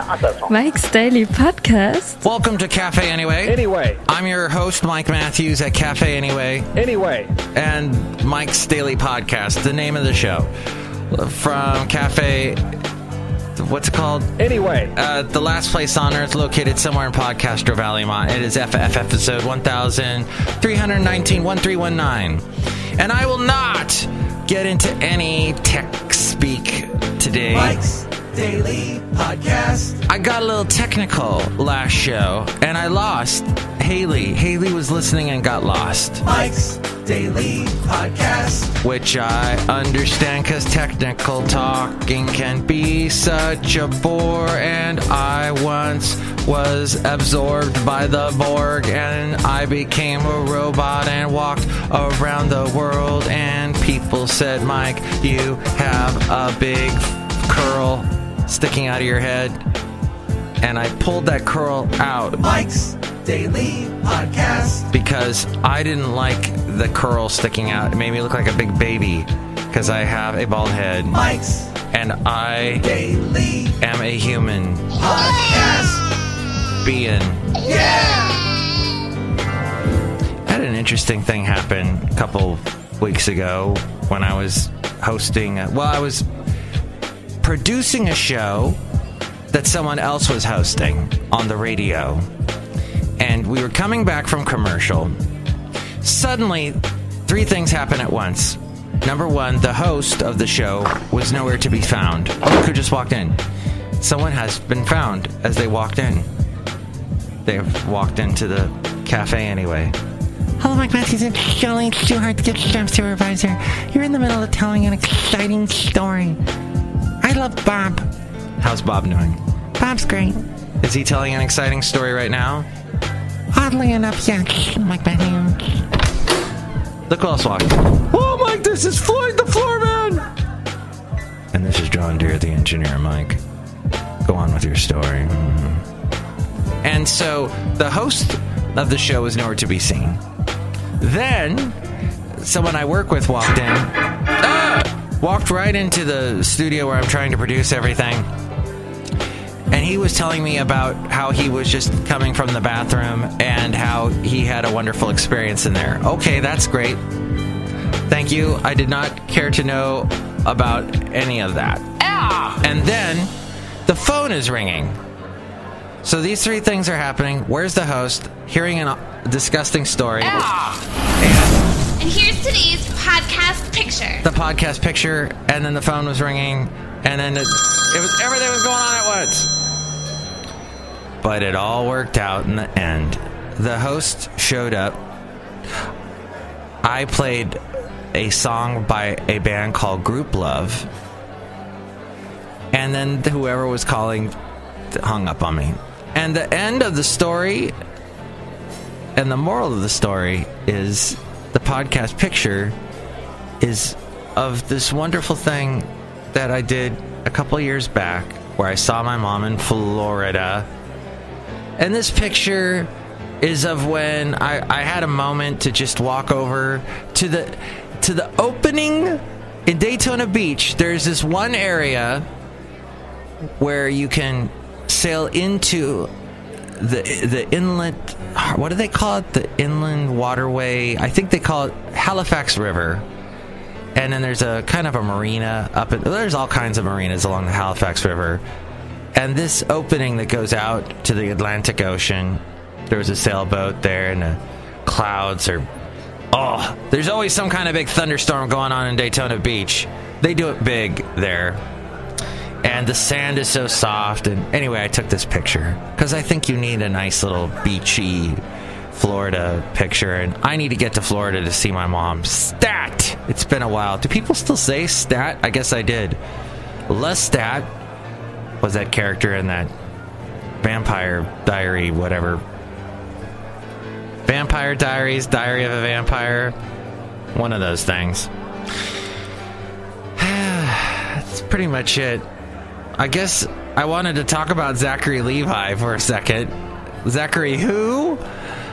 Mike's Daily Podcast. Welcome to Cafe Anyway. Anyway. I'm your host, Mike Matthews at Cafe Anyway. Anyway. And Mike's Daily Podcast, the name of the show. From Cafe... What's it called? Anyway. The last place on earth, located somewhere in Podcastro Valley. It is FF episode 1319-1319. And I will not get into any tech speak today. Mike's Daily Podcast. I got a little technical last show, and I lost Haley. Haley was listening and got lost. Mike's Daily Podcast. Which I understand, because technical talking can be such a bore, and I once was absorbed by the Borg, and I became a robot and walked around the world, and people said, Mike, you have a big curl sticking out of your head, and I pulled that curl out. Mike's Daily Podcast. Because I didn't like the curl sticking out. It made me look like a big baby, because I have a bald head. Mike's and I Daily am a human Podcast being. Yeah! I had an interesting thing happen a couple weeks ago when I was hosting. I was producing a show that someone else was hosting on the radio. And we were coming back from commercial. Suddenly, three things happened at once. Number one, the host of the show was nowhere to be found. Look who just walked in. Someone has been found as they walked in. They have walked into the cafe anyway. Hello, Mike Matthews and Chely Shoehart, gift shop supervisor. You're in the middle of telling an exciting story. I love Bob. How's Bob doing? Bob's great. Is he telling an exciting story right now? Oddly enough, yes, Mike Matthews. Look who else walked. Oh, Mike, this is Floyd the Floorman! And this is John Deere, the engineer, Mike. Go on with your story. And so, the host of the show was nowhere to be seen. Then, someone I work with walked in. Walked right into the studio where I'm trying to produce everything. And he was telling me about how he was just coming from the bathroom and how he had a wonderful experience in there. Okay, that's great. Thank you. I did not care to know about any of that. And then the phone is ringing. So these three things are happening. Where's the host? Hearing a disgusting story. And here's today's podcast picture. The podcast picture, and then the phone was ringing, and then everything was going on at once. But it all worked out in the end. The host showed up. I played a song by a band called Group Love, and then whoever was calling hung up on me. And the end of the story, and the moral of the story is the podcast picture is of this wonderful thing that I did a couple years back where I saw my mom in Florida. And this picture is of when I had a moment to just walk over to the opening in Daytona Beach. There's this one area where you can sail into the inlet, what do they call it? The inland waterway. I think they call it Halifax River. And then there's a kind of a marina there's all kinds of marinas along the Halifax River. And this opening that goes out to the Atlantic Ocean, there was a sailboat there, and the clouds are... there's always some kind of big thunderstorm going on in Daytona Beach. They do it big there. And the sand is so soft. And anyway, I took this picture because I think you need a nice little beachy Florida picture. And I need to get to Florida to see my mom. Stat! It's been a while. Do people still say Stat? I guess I did. Lestat was that character in that Vampire Diary, whatever. Vampire Diaries, Diary of a Vampire. One of those things. That's pretty much it. I guess I wanted to talk about Zachary Levi for a second. Zachary who?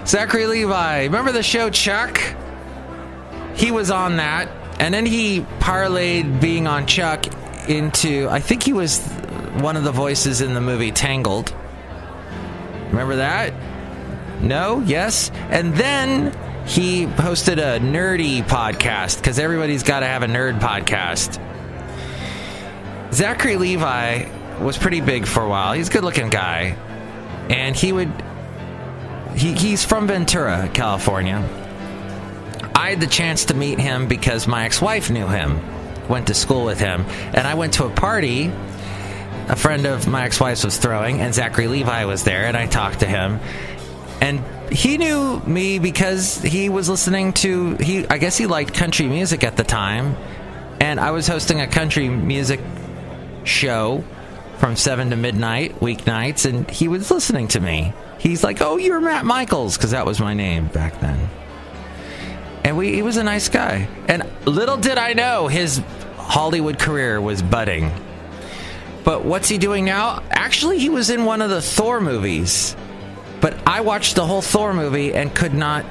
Zachary Levi. Remember the show Chuck? He was on that. And then he parlayed being on Chuck into, I think he was one of the voices in the movie Tangled. Remember that? No? Yes? And then he hosted a nerdy podcast, because everybody's got to have a nerd podcast. Zachary Levi was pretty big for a while. He's a good-looking guy. And he's from Ventura, California. I had the chance to meet him because my ex-wife knew him, went to school with him. And I went to a party a friend of my ex-wife's was throwing, and Zachary Levi was there, and I talked to him. And he knew me because he was listening to, I guess he liked country music at the time. And I was hosting a country music show from 7 to midnight, weeknights, and he was listening to me. He's like, "Oh, you're Matt Michaels," because that was my name back then. And he was a nice guy. And little did I know his Hollywood career was budding. But what's he doing now? Actually, he was in one of the Thor movies. But I watched the whole Thor movie and did not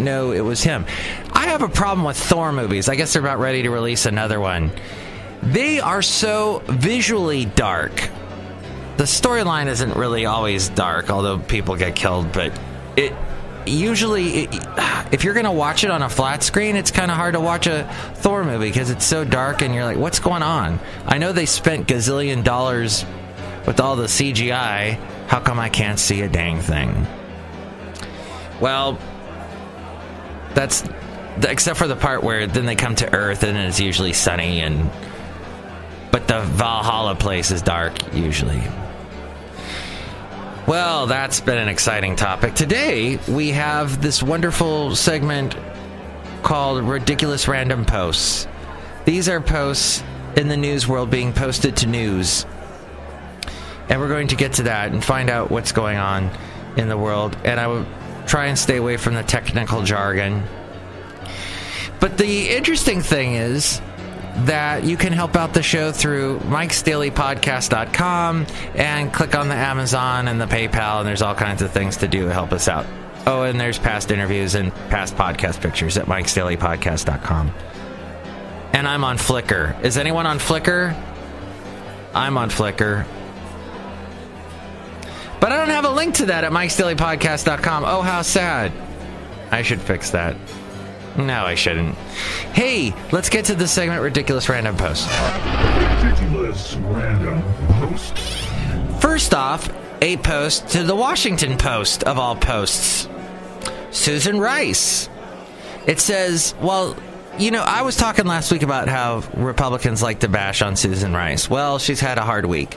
know it was him. I have a problem with Thor movies. I guess they're about ready to release another one. They are so visually dark. The storyline isn't really always dark, although people get killed, but if you're going to watch it on a flat screen, it's kind of hard to watch a Thor movie because it's so dark and you're like, what's going on? I know they spent gazillion dollars with all the CGI. How come I can't see a dang thing? Well, that's except for the part where then they come to Earth and it's usually sunny, but the Valhalla place is dark usually. Well, that's been an exciting topic. Today, we have this wonderful segment called Ridiculous Random Posts. These are posts in the news world being posted to news. And we're going to get to that and find out what's going on in the world. And I will try and stay away from the technical jargon. But the interesting thing is that you can help out the show through MIKEs-DAILY-PODCAST.com and click on the Amazon and the PayPal, and there's all kinds of things to do to help us out. Oh, and there's past interviews and past podcast pictures at MIKEs-DAILY-PODCAST.com. And I'm on Flickr. Is anyone on Flickr? I'm on Flickr. But I don't have a link to that at MIKEs-DAILY-PODCAST.com. Oh, how sad. I should fix that. No, I shouldn't. Hey, let's get to the segment Ridiculous Random Posts. Ridiculous Random Posts. First off, a post to the Washington Post of all posts. Susan Rice. It says, well, I was talking last week about how Republicans like to bash on Susan Rice. Well, she's had a hard week.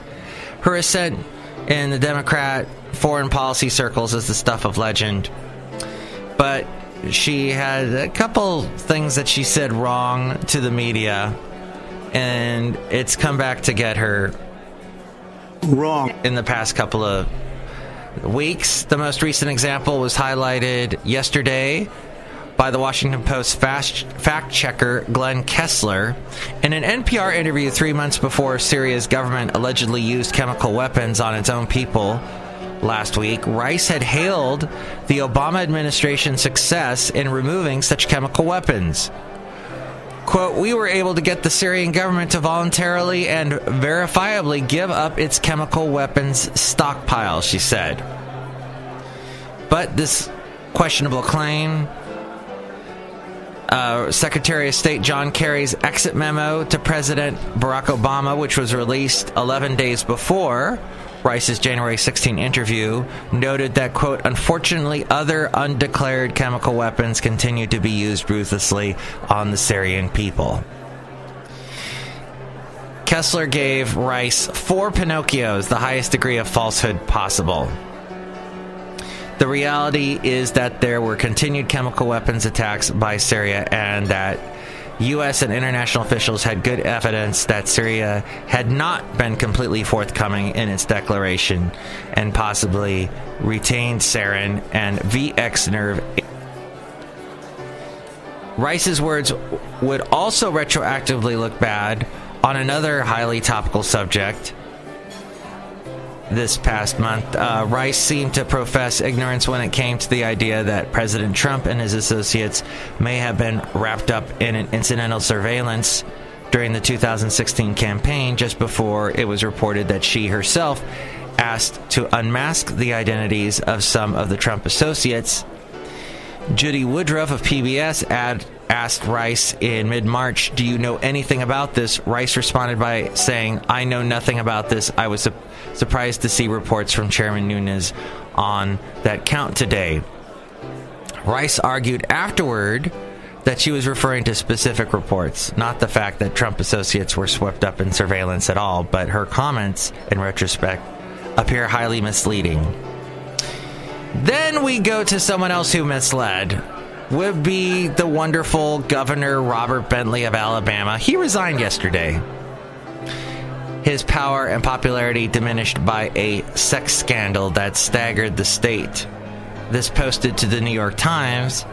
Her ascent in the Democrat foreign policy circles is the stuff of legend. But she had a couple things that she said wrong to the media, and it's come back to get her wrong in the past couple of weeks. The most recent example was highlighted yesterday by the Washington Post fact-checker Glenn Kessler. In an NPR interview 3 months before Syria's government allegedly used chemical weapons on its own people last week, Rice had hailed the Obama administration's success in removing such chemical weapons. Quote, "We were able to get the Syrian government to voluntarily and verifiably give up its chemical weapons stockpile," she said. But this questionable claim, Secretary of State John Kerry's exit memo to President Barack Obama, which was released 11 days before Rice's January 16 interview, noted that, quote, "Unfortunately, other undeclared chemical weapons continue to be used ruthlessly on the Syrian people." Kessler gave Rice 4 Pinocchios, the highest degree of falsehood possible. The reality is that there were continued chemical weapons attacks by Syria, and that U.S. and international officials had good evidence that Syria had not been completely forthcoming in its declaration and possibly retained sarin and VX nerve. Rice's words would also retroactively look bad on another highly topical subject. This past month, Rice seemed to profess ignorance when it came to the idea that President Trump and his associates may have been wrapped up in an incidental surveillance during the 2016 campaign, just before it was reported that she herself asked to unmask the identities of some of the Trump associates. Judy Woodruff of PBS asked Rice in mid-March, "Do you know anything about this?" Rice responded by saying, "I know nothing about this. I was surprised to see reports from Chairman Nunes on that count today." Rice argued afterward that she was referring to specific reports, not the fact that Trump associates were swept up in surveillance at all, but her comments, in retrospect, appear highly misleading. Then we go to someone else who misled. Would be the wonderful Governor Robert Bentley of Alabama. He resigned yesterday. His power and popularity diminished by a sex scandal that staggered the state. This posted to the New York Times.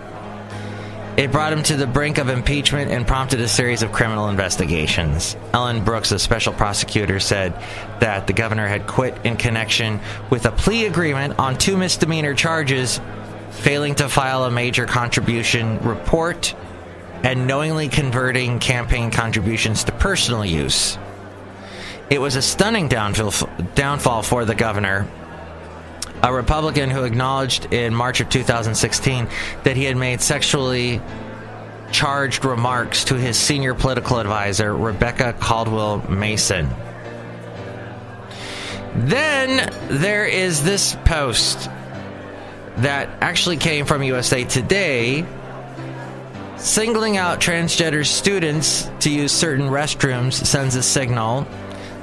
It brought him to the brink of impeachment and prompted a series of criminal investigations. Ellen Brooks, a special prosecutor, said that the governor had quit in connection with a plea agreement on 2 misdemeanor charges, failing to file a major contribution report and knowingly converting campaign contributions to personal use. It was a stunning downfall for the governor, a Republican who acknowledged in March of 2016 that he had made sexually charged remarks to his senior political advisor, Rebecca Caldwell Mason. Then there is this post that actually came from USA Today, singling out transgender students to use certain restrooms sends a signal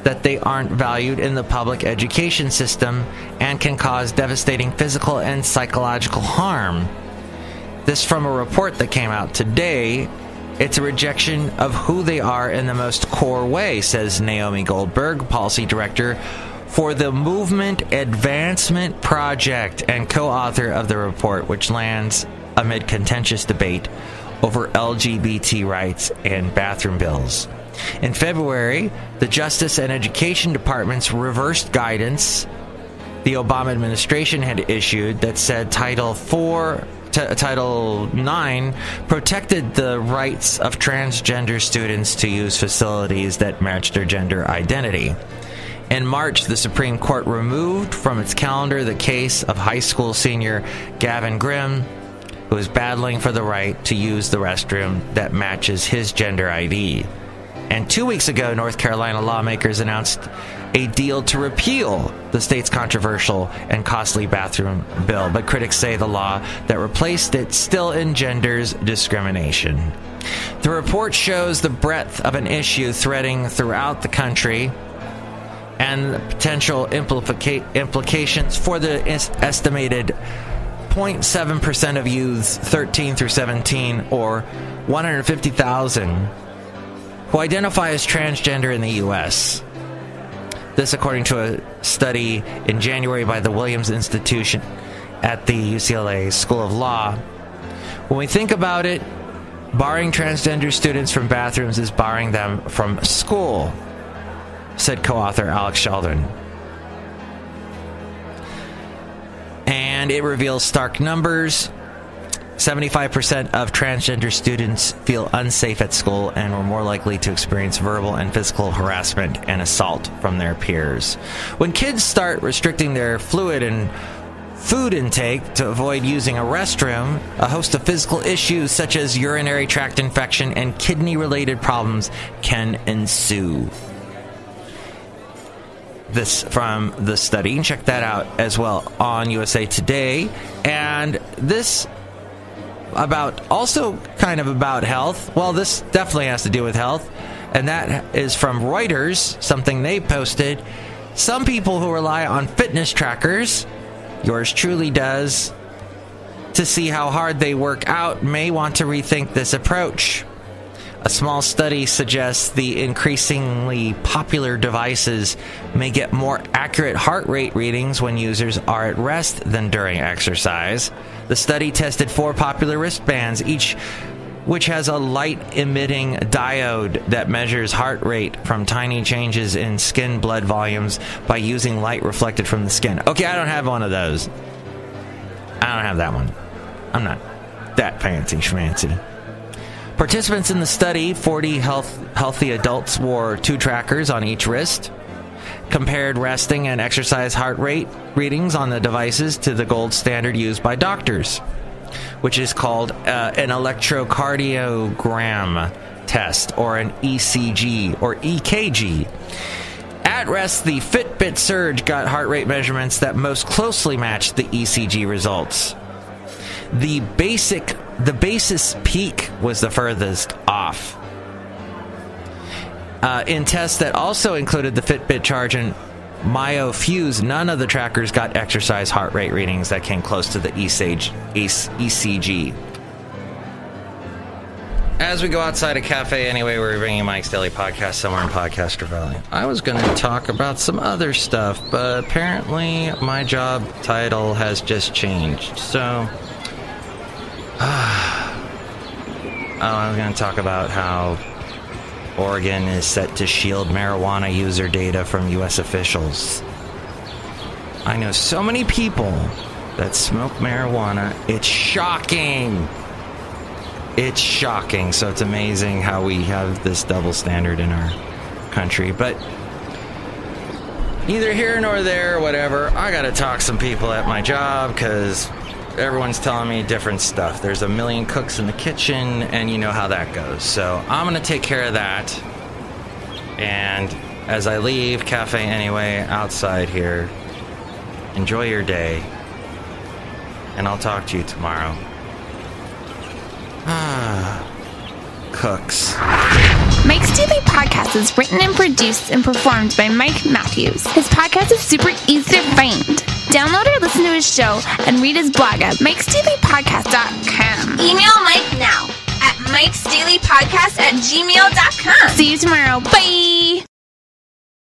that they aren't valued in the public education system and can cause devastating physical and psychological harm. This from a report that came out today. It's a rejection of who they are in the most core way, says Naomi Goldberg, policy director for the Movement Advancement Project and co-author of the report, which lands amid contentious debate over LGBT rights and bathroom bills. In February, the Justice and Education Departments reversed guidance the Obama administration had issued that said Title IX protected the rights of transgender students to use facilities that match their gender identity. In March, the Supreme Court removed from its calendar the case of high school senior Gavin Grimm, who is battling for the right to use the restroom that matches his gender ID. And 2 weeks ago, North Carolina lawmakers announced a deal to repeal the state's controversial and costly bathroom bill. But critics say the law that replaced it still engenders discrimination. The report shows the breadth of an issue threading throughout the country and the potential implications for the estimated 0.7% of youths 13 through 17, or 150,000, who identify as transgender in the U.S. This according to a study in January by the Williams Institution at the UCLA School of Law. When we think about it, barring transgender students from bathrooms is barring them from school, said co-author Alex Sheldon. And it reveals stark numbers. 75% of transgender students feel unsafe at school and were more likely to experience verbal and physical harassment and assault from their peers. When kids start restricting their fluid and food intake to avoid using a restroom, a host of physical issues such as urinary tract infection and kidney-related problems can ensue. This from the study. You can check that out as well on USA Today. And this also kind of about health. Well, this definitely has to do with health, and that is from Reuters, something they posted. Some people who rely on fitness trackers, yours truly does, to see how hard they work out may want to rethink this approach. A small study suggests the increasingly popular devices may get more accurate heart rate readings when users are at rest than during exercise. The study tested 4 popular wristbands, each which has a light-emitting diode that measures heart rate from tiny changes in skin blood volumes by using light reflected from the skin. Okay, I don't have one of those. I don't have that one. I'm not that fancy schmancy. Participants in the study, 40 healthy adults, wore 2 trackers on each wrist, compared resting and exercise heart rate readings on the devices to the gold standard used by doctors, which is called an electrocardiogram test, or an ECG, or EKG. At rest, the Fitbit Surge got heart rate measurements that most closely matched the ECG results. The basis peak was the furthest off. In tests that also included the Fitbit Charge and MyoFuse, none of the trackers got exercise heart rate readings that came close to the ECG. As we go outside a cafe anyway, we're bringing Mike's Daily Podcast somewhere in Podcaster Valley. I was going to talk about some other stuff, but apparently my job title has just changed. So, I was going to talk about how Oregon is set to shield marijuana user data from U.S. officials. I know so many people that smoke marijuana. It's shocking. It's shocking. So it's amazing how we have this double standard in our country. But neither here nor there, whatever. I got to talk some people at my job because everyone's telling me different stuff. There's a million cooks in the kitchen, and you know how that goes. So I'm going to take care of that. And as I leave Cafe Anyway outside here, enjoy your day. And I'll talk to you tomorrow. Cooks. Mike's Daily Podcast is written and produced and performed by Mike Matthews. His podcast is super easy to find. Download or listen to his show and read his blog at MIKEs-DAILY-PODCAST.com. Email Mike now at MIKEs-DAILY-PODCAST@gmail.com. See you tomorrow. Bye!